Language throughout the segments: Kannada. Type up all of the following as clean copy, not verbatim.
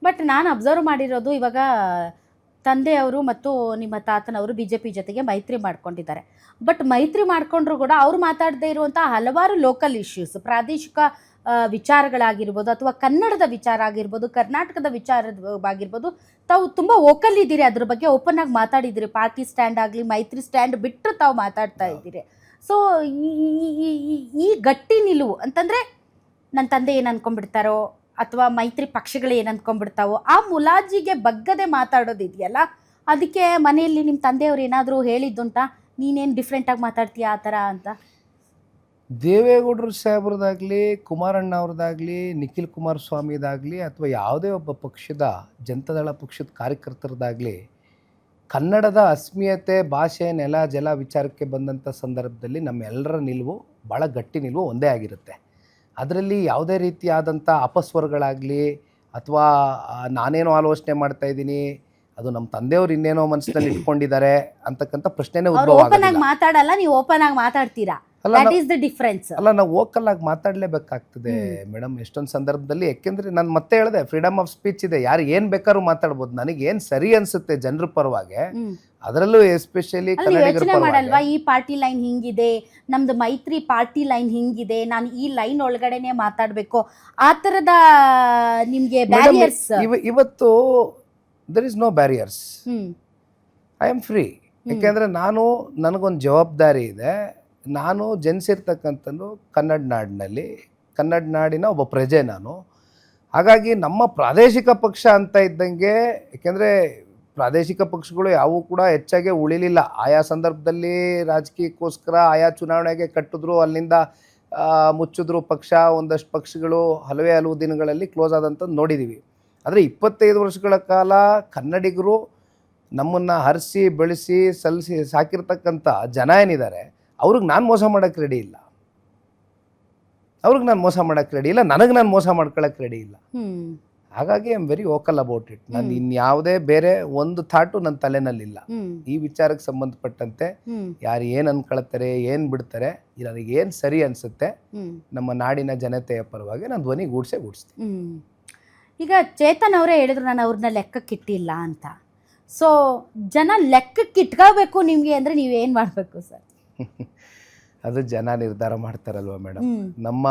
ಬಟ್ ನಾನು ಅಬ್ಸರ್ವ್ ಮಾಡಿರೋದು ಇವಾಗ ತಂದೆಯವರು ಮತ್ತು ನಿಮ್ಮ ತಾತನವರು ಬಿ ಜೆ ಪಿ ಜೊತೆಗೆ ಮೈತ್ರಿ ಮಾಡ್ಕೊಂಡಿದ್ದಾರೆ. ಬಟ್ ಮೈತ್ರಿ ಮಾಡಿಕೊಂಡ್ರು ಕೂಡ ಅವ್ರು ಮಾತಾಡದೇ ಇರುವಂಥ ಹಲವಾರು ಲೋಕಲ್ ಇಶ್ಯೂಸ್, ಪ್ರಾದೇಶಿಕ ವಿಚಾರಗಳಾಗಿರ್ಬೋದು ಅಥವಾ ಕನ್ನಡದ ವಿಚಾರ ಆಗಿರ್ಬೋದು, ಕರ್ನಾಟಕದ ವಿಚಾರವಾಗಿರ್ಬೋದು, ತಾವು ತುಂಬ ವೋಕಲ್ ಇದ್ದೀರಿ, ಅದ್ರ ಬಗ್ಗೆ ಓಪನ್ ಆಗಿ ಮಾತಾಡಿದ್ದೀರಿ. ಪಾರ್ಟಿ ಸ್ಟ್ಯಾಂಡ್ ಆಗಲಿ, ಮೈತ್ರಿ ಸ್ಟ್ಯಾಂಡ್ ಬಿಟ್ಟು ತಾವು ಮಾತಾಡ್ತಾ ಇದ್ದೀರಿ. ಸೊ ಈ ಗಟ್ಟಿ ನಿಲುವು ಅಂತಂದರೆ ನನ್ನ ತಂದೆ ಏನು ಅಂದ್ಕೊಂಡ್ಬಿಡ್ತಾರೋ ಅಥವಾ ಮೈತ್ರಿ ಪಕ್ಷಗಳು ಏನು ಅಂದ್ಕೊಂಡ್ಬಿಡ್ತಾವೋ ಆ ಮುಲಾಜಿಗೆ ಬಗ್ಗದೆ ಮಾತಾಡೋದಿದೆಯಲ್ಲ, ಅದಕ್ಕೆ ಮನೆಯಲ್ಲಿ ನಿಮ್ಮ ತಂದೆಯವರು ಏನಾದರೂ ಹೇಳಿದ್ದುಂಟಾ, ನೀನೇನು ಡಿಫ್ರೆಂಟಾಗಿ ಮಾತಾಡ್ತೀಯಾ ಆ ಥರ ಅಂತ? ದೇವೇಗೌಡರು ಸಾಹೇಬ್ರದಾಗಲಿ, ಕುಮಾರಣ್ಣ ಅವ್ರದ್ದಾಗಲಿ, ನಿಖಿಲ್ ಕುಮಾರಸ್ವಾಮಿದಾಗಲಿ ಅಥವಾ ಯಾವುದೇ ಒಬ್ಬ ಪಕ್ಷದ ಜನತಾದಳ ಪಕ್ಷದ ಕಾರ್ಯಕರ್ತರದಾಗಲಿ ಕನ್ನಡದ ಅಸ್ಮಿಯತೆ, ಭಾಷೆ, ನೆಲ, ಜಲ ವಿಚಾರಕ್ಕೆ ಬಂದಂಥ ಸಂದರ್ಭದಲ್ಲಿ ನಮ್ಮೆಲ್ಲರ ನಿಲುವು ಭಾಳ ಗಟ್ಟಿ ನಿಲುವು ಒಂದೇ ಆಗಿರುತ್ತೆ. ಅದರಲ್ಲಿ ಯಾವುದೇ ರೀತಿಯಾದಂಥ ಅಪಸ್ವರಗಳಾಗಲಿ ಅಥವಾ ನಾನೇನೋ ಆಲೋಚನೆ ಮಾಡ್ತಾಯಿದ್ದೀನಿ, ಅದು ನಮ್ಮ ತಂದೆಯವರು ಇನ್ನೇನೋ ಮನಸ್ಸಿನಲ್ಲಿ ಇಟ್ಕೊಂಡಿದ್ದಾರೆ ಅಂತಕ್ಕಂಥ ಪ್ರಶ್ನೆನೇ ಉದ್ಭವ ಓಪನ್ ಆಗಿ ಮಾತಾಡಲ್ಲ, ನೀವು ಓಪನ್ ಆಗಿ ಮಾತಾಡ್ತೀರಾ. That is the difference. ಅಲ್ಲ, ನಾವು ವೋಕಲ್ ಆಗಿ ಮಾತಾಡಲೇಬೇಕಾಗ್ತದೆ ಮೇಡಮ್ ಎಷ್ಟೊಂದು ಸಂದರ್ಭದಲ್ಲಿ. ಯಾಕೆಂದರೆ ನಾನು ಮತ್ತೆ ಹೇಳಿದೆ, ಫ್ರೀಡಮ್ ಆಫ್ ಸ್ಪೀಚ್ ಇದೆ, ಯಾರು ಏನು ಬೇಕಾದ್ರೂ ಮಾತಾಡ್ಬೋದು. ನನಗೆ ಏನು ಸರಿ ಅನಿಸುತ್ತೆ ಜನರ ಪರವಾಗಿ, ಅದರಲ್ಲೂ ಎಸ್ಪೆಷಲಿ ಯೋಚನೆ ಮಾಡಲ್ವಾ, ಈ ಪಾರ್ಟಿ ಲೈನ್ ಹಿಂಗಿದೆ, ನಮ್ದು ಮೈತ್ರಿ ಪಾರ್ಟಿ ಲೈನ್ ಹಿಂಗಿದೆ, ನಾನು ಈ ಲೈನ್ ಒಳಗಡೆನೆ ಮಾತಾಡಬೇಕು, ಆ ಥರದ ನಿಮಗೆ ಬ್ಯಾರಿಯರ್ಸ್? ಇವತ್ತು there is no barriers. I am free. ಯಾಕೆಂದರೆ ನನಗೊಂದು ಜವಾಬ್ದಾರಿ ಇದೆ. ನಾನು ಜನಿಸಿರ್ತಕ್ಕಂಥದ್ದು ಕನ್ನಡ ನಾಡಿನಲ್ಲಿ, ಕನ್ನಡ ನಾಡಿನ ಒಬ್ಬ ಪ್ರಜೆ ನಾನು. ಹಾಗಾಗಿ ನಮ್ಮ ಪ್ರಾದೇಶಿಕ ಪಕ್ಷ ಅಂತ ಇದ್ದಂಗೆ, ಯಾಕೆಂದರೆ ಪ್ರಾದೇಶಿಕ ಪಕ್ಷಗಳು ಯಾವುವು ಕೂಡ ಹೆಚ್ಚಾಗಿ ಉಳಿಲಿಲ್ಲ. ಆಯಾ ಸಂದರ್ಭದಲ್ಲಿ ರಾಜಕೀಯಕ್ಕೋಸ್ಕರ ಆಯಾ ಚುನಾವಣೆಗೆ ಕಟ್ಟಿದ್ರು, ಅಲ್ಲಿಂದ ಮುಚ್ಚಿದ್ರು ಪಕ್ಷ. ಒಂದಷ್ಟು ಪಕ್ಷಗಳು ಹಲವು ದಿನಗಳಲ್ಲಿ ಕ್ಲೋಸ್ ಆದಂಥದ್ದು ನೋಡಿದ್ದೀವಿ. ಆದರೆ 25 ವರ್ಷಗಳ ಕಾಲ ಕನ್ನಡಿಗರು ನಮ್ಮನ್ನು ಹರಿಸಿ ಬೆಳೆಸಿ ಸಲ್ಲಿಸಿ ಸಾಕಿರ್ತಕ್ಕಂಥ ಜನ ಏನಿದ್ದಾರೆ, ಅವ್ರಿಗೆ ನಾನು ಮೋಸ ಮಾಡೋಕ್ಕೆ ರೆಡಿ ಇಲ್ಲ. ನನಗೆ ನಾನು ಮೋಸ ಮಾಡ್ಕೊಳ್ಳೋಕೆ ರೆಡಿ ಇಲ್ಲ. ಹಾಗಾಗಿ I am very vocal about it. ನಾನು ಇನ್ಯಾವುದೇ ಬೇರೆ ಒಂದು ಥಾಟು ನನ್ನ ತಲೆನಲ್ಲಿಲ್ಲ. ಈ ವಿಚಾರಕ್ಕೆ ಸಂಬಂಧಪಟ್ಟಂತೆ ಯಾರು ಏನು ಅನ್ಕೊಳ್ತಾರೆ, ಏನು ಬಿಡ್ತಾರೆ, ನನಗೆ ಏನು ಸರಿ ಅನಿಸುತ್ತೆ ನಮ್ಮ ನಾಡಿನ ಜನತೆಯ ಪರವಾಗಿ ನಾನು ಧ್ವನಿ ಗೂಡಿಸ್ತೀನಿ. ಈಗ ಚೇತನ್ ಅವರೇ ಹೇಳಿದ್ರು, ನಾನು ಅವ್ರನ್ನ ಲೆಕ್ಕಕ್ಕಿಟ್ಟಿಲ್ಲ ಅಂತ. ಸೊ ಜನ ಲೆಕ್ಕಕ್ಕೆ ಇಟ್ಕೋಬೇಕು ನಿಮಗೆ ಅಂದರೆ ನೀವೇನು ಮಾಡಬೇಕು ಸರ್? ಅದು ಜನ ನಿರ್ಧಾರ ಮಾಡ್ತಾರಲ್ವ ಮೇಡಮ್. ನಮ್ಮ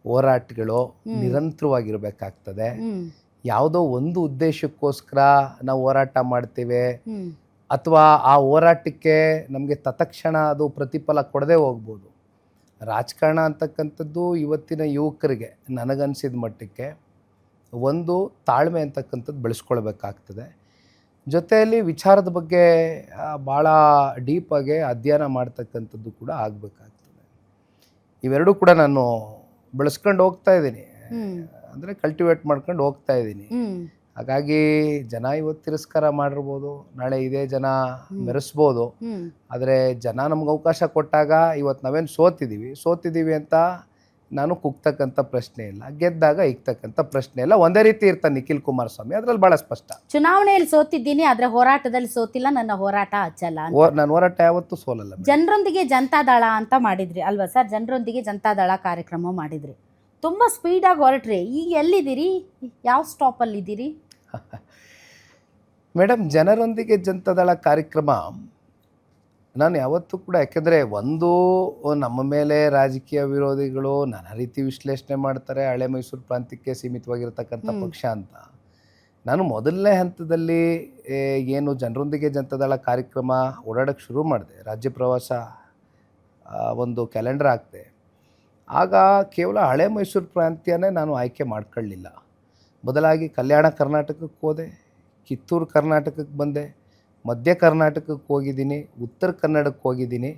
ಹೋರಾಟಗಳು ನಿರಂತರವಾಗಿರಬೇಕಾಗ್ತದೆ. ಯಾವುದೋ ಒಂದು ಉದ್ದೇಶಕ್ಕೋಸ್ಕರ ನಾವು ಹೋರಾಟ ಮಾಡ್ತೇವೆ ಅಥವಾ ಆ ಹೋರಾಟಕ್ಕೆ ನಮಗೆ ತತ್ಕ್ಷಣ ಅದು ಪ್ರತಿಫಲ ಕೊಡದೆ ಹೋಗ್ಬೋದು. ರಾಜಕಾರಣ ಅಂತಕ್ಕಂಥದ್ದು ಇವತ್ತಿನ ಯುವಕರಿಗೆ ನನಗನ್ಸಿದ ಮಟ್ಟಕ್ಕೆ ಒಂದು ತಾಳ್ಮೆ ಅಂತಕ್ಕಂಥದ್ದು ಬೆಳೆಸ್ಕೊಳ್ಬೇಕಾಗ್ತದೆ. ಜೊತೆಯಲ್ಲಿ ವಿಚಾರದ ಬಗ್ಗೆ ಭಾಳ ಡೀಪಾಗಿ ಅಧ್ಯಯನ ಮಾಡ್ತಕ್ಕಂಥದ್ದು ಕೂಡ ಆಗಬೇಕಾಗ್ತದೆ. ಇವೆರಡೂ ಕೂಡ ನಾನು ಬೆಳೆಸ್ಕೊಂಡು ಹೋಗ್ತಾ ಇದ್ದೀನಿ, ಅಂದರೆ ಕಲ್ಟಿವೇಟ್ ಮಾಡ್ಕೊಂಡು ಹೋಗ್ತಾ ಇದ್ದೀನಿ. ಹಾಗಾಗಿ ಜನ ಇವತ್ತು ತಿರಸ್ಕಾರ ಮಾಡಿರ್ಬೋದು, ನಾಳೆ ಇದೇ ಜನ ಮೆರೆಸ್ಬೋದು. ಆದರೆ ಜನ ನಮ್ಗೆ ಅವಕಾಶ ಕೊಟ್ಟಾಗ ಇವತ್ತು ನಾವೇನು ಸೋತಿದ್ದೀವಿ ಅಂತ ನಾನು ಕುಗ್ತಕ್ಕಂಥ ಪ್ರಶ್ನೆ ಇಲ್ಲ, ಗೆದ್ದಾಗ ಇಕ್ತಕ್ಕಂಥ ಪ್ರಶ್ನೆ ಇಲ್ಲ. ಒಂದೇ ರೀತಿ ಇರ್ತಾನೆ ನಿಖಿಲ್ ಕುಮಾರಸ್ವಾಮಿ, ಅದ್ರಲ್ಲಿ ಭಾಳ ಸ್ಪಷ್ಟ. ಚುನಾವಣೆಯಲ್ಲಿ ಸೋತಿದ್ದೀನಿ, ಆದರೆ ಹೋರಾಟದಲ್ಲಿ ಸೋತಿಲ್ಲ, ನನ್ನ ಹೋರಾಟ ಅಚ್ಚಲ್ಲ. ನನ್ನ ಹೋರಾಟ ಯಾವತ್ತೂ ಸೋಲಲ್ಲ. ಜನರೊಂದಿಗೆ ಜನತಾದಳ ಅಂತ ಮಾಡಿದ್ರಿ ಅಲ್ವಾ ಸರ್? ಜನರೊಂದಿಗೆ ಜನತಾದಳ ಕಾರ್ಯಕ್ರಮ ಮಾಡಿದ್ರಿ, ತುಂಬ ಸ್ಪೀಡಾಗಿ ಹೊರಟ್ರಿ. ಈಗ ಎಲ್ಲಿದ್ದೀರಿ, ಯಾವ ಸ್ಟಾಪಲ್ಲಿದ್ದೀರಿ ಮೇಡಮ್? ಜನರೊಂದಿಗೆ ಜನತಾದಳ ಕಾರ್ಯಕ್ರಮ ನಾನು ಯಾವತ್ತೂ ಕೂಡ, ಯಾಕೆಂದರೆ ಒಂದು ನಮ್ಮ ಮೇಲೆ ರಾಜಕೀಯ ವಿರೋಧಿಗಳು ನಾನಾ ರೀತಿ ವಿಶ್ಲೇಷಣೆ ಮಾಡ್ತಾರೆ, ಹಳೆ ಮೈಸೂರು ಪ್ರಾಂತ್ಯಕ್ಕೆ ಸೀಮಿತವಾಗಿರ್ತಕ್ಕಂಥ ಪಕ್ಷ ಅಂತ. ನಾನು ಮೊದಲನೇ ಹಂತದಲ್ಲಿ ಏನು ಜನರೊಂದಿಗೆ ಜನತಾದಳ ಕಾರ್ಯಕ್ರಮ ಓಡಾಡೋಕ್ಕೆ ಶುರು ಮಾಡಿದೆ, ರಾಜ್ಯ ಪ್ರವಾಸ ಒಂದು ಕ್ಯಾಲೆಂಡರ್ ಹಾಕಿದೆ, ಆಗ ಕೇವಲ ಹಳೆ ಮೈಸೂರು ಪ್ರಾಂತ್ಯನೇ ನಾನು ಆಯ್ಕೆ ಮಾಡ್ಕೊಳ್ಳಿಲ್ಲ. ಬದಲಾಗಿ ಕಲ್ಯಾಣ ಕರ್ನಾಟಕಕ್ಕೆ ಹೋದೆ, ಕಿತ್ತೂರು ಕರ್ನಾಟಕಕ್ಕೆ ಬಂದೆ, ಮಧ್ಯ ಕರ್ನಾಟಕಕ್ಕೆ ಹೋಗಿದ್ದೀನಿ, ಉತ್ತರ ಕನ್ನಡಕ್ಕೆ ಹೋಗಿದ್ದೀನಿ,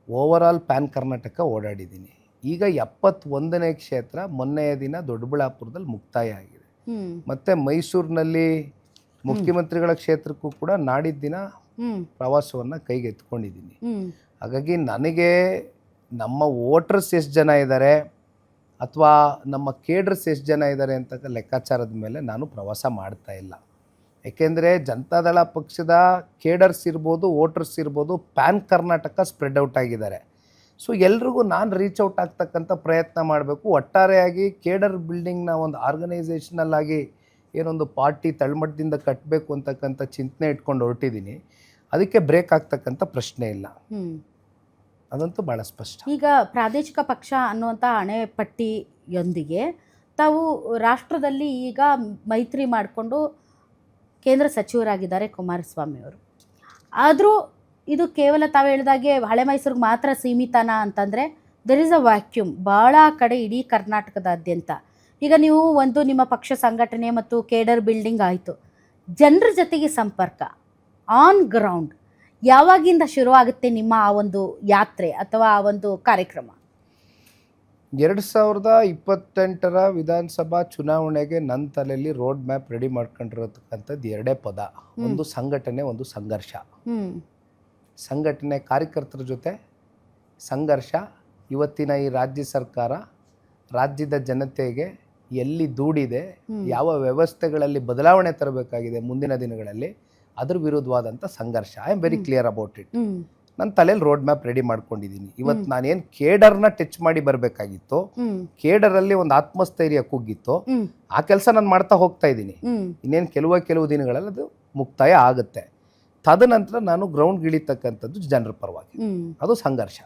ಓವರಾಲ್ ಪ್ಯಾನ್ ಕರ್ನಾಟಕ ಓಡಾಡಿದ್ದೀನಿ. ಈಗ 71ನೇ ಕ್ಷೇತ್ರ ಮೊನ್ನೆಯ ದಿನ ದೊಡ್ಡಬಳ್ಳಾಪುರದಲ್ಲಿ ಮುಕ್ತಾಯ ಆಗಿದೆ. ಮತ್ತು ಮೈಸೂರಿನಲ್ಲಿ ಮುಖ್ಯಮಂತ್ರಿಗಳ ಕ್ಷೇತ್ರಕ್ಕೂ ಕೂಡ ನಾಡಿದ್ದ ದಿನ ಪ್ರವಾಸವನ್ನು ಕೈಗೆತ್ಕೊಂಡಿದ್ದೀನಿ. ಹಾಗಾಗಿ ನನಗೆ ನಮ್ಮ ವೋಟರ್ಸ್ ಎಷ್ಟು ಜನ ಇದ್ದಾರೆ ಅಥವಾ ನಮ್ಮ ಕೇಡರ್ಸ್ ಎಷ್ಟು ಜನ ಇದ್ದಾರೆ ಅಂತ ಲೆಕ್ಕಾಚಾರದ ಮೇಲೆ ನಾನು ಪ್ರವಾಸ ಮಾಡ್ತಾ ಇಲ್ಲ. ಏಕೆಂದರೆ ಜನತಾದಳ ಪಕ್ಷದ ಕೇಡರ್ಸ್ ಇರ್ಬೋದು, ವೋಟರ್ಸ್ ಇರ್ಬೋದು, ಪ್ಯಾನ್ ಕರ್ನಾಟಕ ಸ್ಪ್ರೆಡ್ ಔಟ್ ಆಗಿದ್ದಾರೆ. ಸೊ ಎಲ್ರಿಗೂ ನಾನು ರೀಚ್ ಔಟ್ ಆಗ್ತಕ್ಕಂಥ ಪ್ರಯತ್ನ ಮಾಡಬೇಕು. ಒಟ್ಟಾರೆಯಾಗಿ ಕೇಡರ್ ಬಿಲ್ಡಿಂಗ್ನ ಒಂದು ಆರ್ಗನೈಸೇಷನಲ್ ಆಗಿ ಏನೊಂದು ಪಾರ್ಟಿ ತಳಮಟ್ಟದಿಂದ ಕಟ್ಟಬೇಕು ಅಂತಕ್ಕಂಥ ಚಿಂತನೆ ಇಟ್ಕೊಂಡು ಹೊರಟಿದ್ದೀನಿ. ಅದಕ್ಕೆ ಬ್ರೇಕ್ ಆಗ್ತಕ್ಕಂಥ ಪ್ರಶ್ನೆ ಇಲ್ಲ, ಅದಂತೂ ಭಾಳ ಸ್ಪಷ್ಟ. ಈಗ ಪ್ರಾದೇಶಿಕ ಪಕ್ಷ ಅನ್ನುವಂಥ ಹಣೆಪಟ್ಟಿಯೊಂದಿಗೆ ತಾವು ರಾಷ್ಟ್ರದಲ್ಲಿ ಈಗ ಮೈತ್ರಿ ಮಾಡಿಕೊಂಡು ಕೇಂದ್ರ ಸಚಿವರಾಗಿದ್ದಾರೆ ಕುಮಾರಸ್ವಾಮಿ ಅವರು. ಆದರೂ ಇದು ಕೇವಲ ತಾವು ಹೇಳಿದಾಗೆ ಹಳೆ ಮೈಸೂರಿಗೆ ಮಾತ್ರ ಸೀಮಿತನಾ ಅಂತಂದರೆ ದೆರ್ ಇಸ್ ಅ ವ್ಯಾಕ್ಯೂಮ್ ಭಾಳ ಕಡೆ ಇಡೀ ಕರ್ನಾಟಕದಾದ್ಯಂತ. ಈಗ ನೀವು ಒಂದು ನಿಮ್ಮ ಪಕ್ಷ ಸಂಘಟನೆ ಮತ್ತು ಕೇಡರ್ ಬಿಲ್ಡಿಂಗ್ ಆಯಿತು, ಜನರ ಜೊತೆಗೆ ಸಂಪರ್ಕ ಆನ್ ಗ್ರೌಂಡ್ ಯಾವಾಗಿಂದ ಶುರುವಾಗುತ್ತೆ ನಿಮ್ಮ ಆ ಒಂದು ಯಾತ್ರೆ ಅಥವಾ ಆ ಒಂದು ಕಾರ್ಯಕ್ರಮ? 2028 ವಿಧಾನಸಭಾ ಚುನಾವಣೆಗೆ ನನ್ನ ತಲೆಯಲ್ಲಿ ರೋಡ್ ಮ್ಯಾಪ್ ರೆಡಿ ಮಾಡ್ಕೊಂಡಿರತಕ್ಕಂಥದ್ದು ಎರಡೇ ಪದ, ಒಂದು ಸಂಘಟನೆ, ಒಂದು ಸಂಘರ್ಷ. ಸಂಘಟನೆ ಕಾರ್ಯಕರ್ತರ ಜೊತೆ, ಸಂಘರ್ಷ ಇವತ್ತಿನ ಈ ರಾಜ್ಯ ಸರ್ಕಾರ ರಾಜ್ಯದ ಜನತೆಗೆ ಎಲ್ಲಿ ದೂಡಿದೆ, ಯಾವ ವ್ಯವಸ್ಥೆಗಳಲ್ಲಿ ಬದಲಾವಣೆ ತರಬೇಕಾಗಿದೆ ಮುಂದಿನ ದಿನಗಳಲ್ಲಿ, ಅದ್ರ ವಿರುದ್ಧವಾದಂಥ ಸಂಘರ್ಷ. I am very clear about it. ನನ್ನ ತಲೆಯಲ್ಲಿ ರೋಡ್ ಮ್ಯಾಪ್ ರೆಡಿ ಮಾಡ್ಕೊಂಡಿದ್ದೀನಿ. ಇವತ್ತು ನಾನೇನು ಕೇಡರ್ನ ಟಚ್ ಮಾಡಿ ಬರಬೇಕಾಗಿತ್ತು, ಕೇಡರಲ್ಲಿ ಒಂದು ಆತ್ಮಸ್ಥೈರ್ಯ ಕುಗ್ಗಿತ್ತು, ಆ ಕೆಲಸ ನಾನು ಮಾಡ್ತಾ ಹೋಗ್ತಾ ಇದ್ದೀನಿ. ಇನ್ನೇನು ಕೆಲವು ದಿನಗಳಲ್ಲಿ ಅದು ಮುಕ್ತಾಯ ಆಗುತ್ತೆ. ತದನಂತರ ನಾನು ಗ್ರೌಂಡ್ಗಿಳಿತಕ್ಕಂಥದ್ದು ಜನರ ಪರವಾಗಿ, ಅದು ಸಂಘರ್ಷ.